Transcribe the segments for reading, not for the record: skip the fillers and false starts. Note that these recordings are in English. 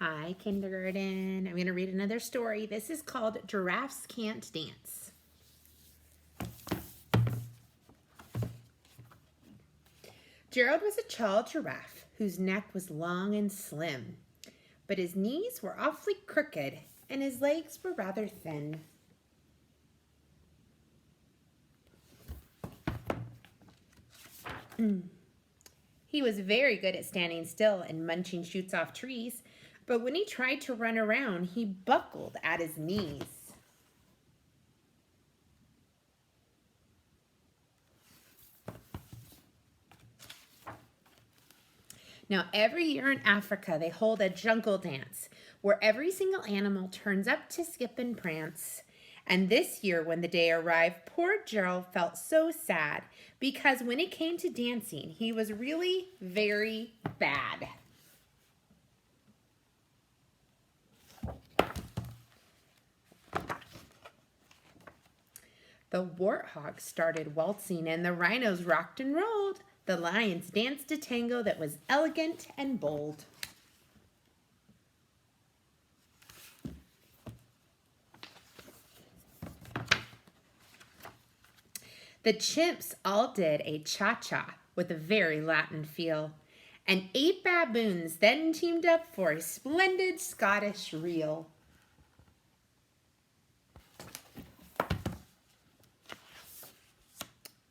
Hi, kindergarten. I'm going to read another story. This is called Giraffes Can't Dance. Gerald was a tall giraffe whose neck was long and slim, but his knees were awfully crooked and his legs were rather thin. He was very good at standing still and munching shoots off trees, but when he tried to run around, he buckled at his knees. Now, every year in Africa, they hold a jungle dance where every single animal turns up to skip and prance. And this year, when the day arrived, poor Gerald felt so sad because when it came to dancing, he was really very bad. The warthogs started waltzing and the rhinos rocked and rolled. The lions danced a tango that was elegant and bold. The chimps all did a cha-cha with a very Latin feel, and 8 baboons then teamed up for a splendid Scottish reel.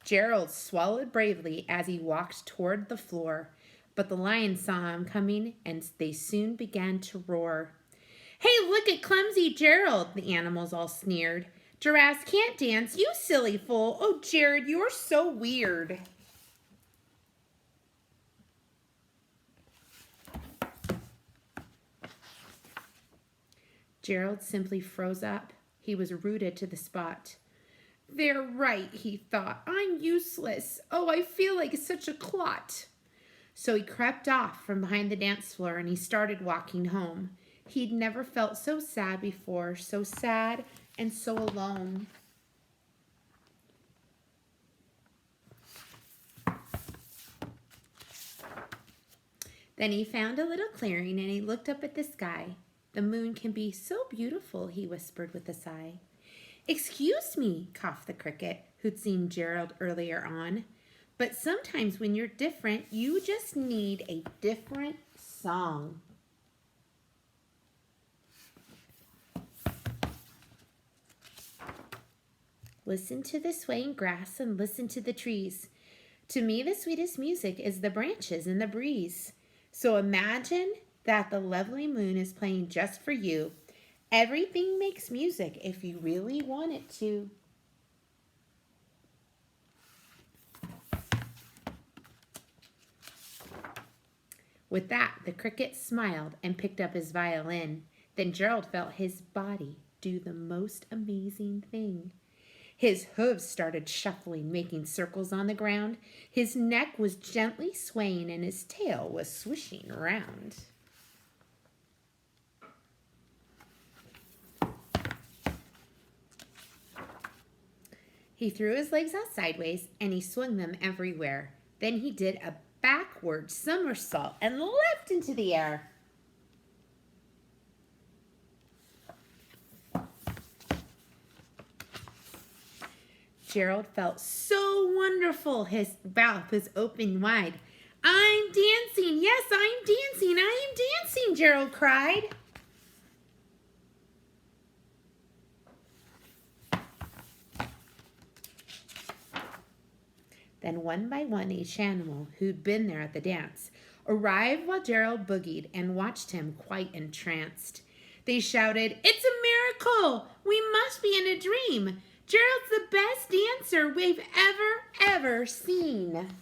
Gerald swallowed bravely as he walked toward the floor, but the lions saw him coming and they soon began to roar. "Hey, look at clumsy Gerald," the animals all sneered. "Giraffes can't dance, you silly fool. Oh, Jared, you're so weird." Gerald simply froze up. He was rooted to the spot. "They're right," he thought. "I'm useless. Oh, I feel like such a clot." So he crept off from behind the dance floor and he started walking home. He'd never felt so sad before, so sad and so alone. Then he found a little clearing and he looked up at the sky. "The moon can be so beautiful," he whispered with a sigh. "Excuse me," coughed the cricket, who'd seen Gerald earlier on. "But sometimes when you're different, you just need a different song." Listen to the swaying grass and listen to the trees. To me, the sweetest music is the branches and the breeze. So imagine that the lovely moon is playing just for you. Everything makes music if you really want it to. With that, the cricket smiled and picked up his violin. Then Gerald felt his body do the most amazing thing. His hooves started shuffling, making circles on the ground. His neck was gently swaying and his tail was swishing around. He threw his legs out sideways and he swung them everywhere. Then he did a backward somersault and leapt into the air. Gerald felt so wonderful. His mouth was open wide. "I'm dancing. Yes, I'm dancing. I am dancing," Gerald cried. Then one by one each animal who'd been there at the dance arrived while Gerald boogied and watched him quite entranced. They shouted, "It's a miracle! We must be in a dream! Gerald's the best dancer we've ever seen."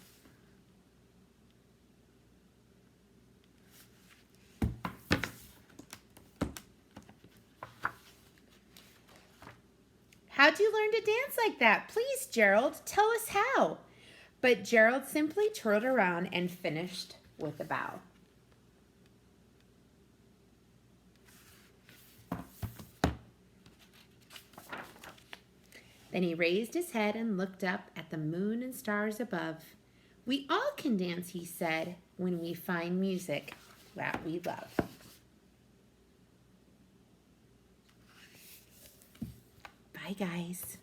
"How'd you learn to dance like that? Please, Gerald, tell us how." But Gerald simply twirled around and finished with a bow. Then he raised his head and looked up at the moon and stars above. "We all can dance," he said, "when we find music that we love." Bye, guys.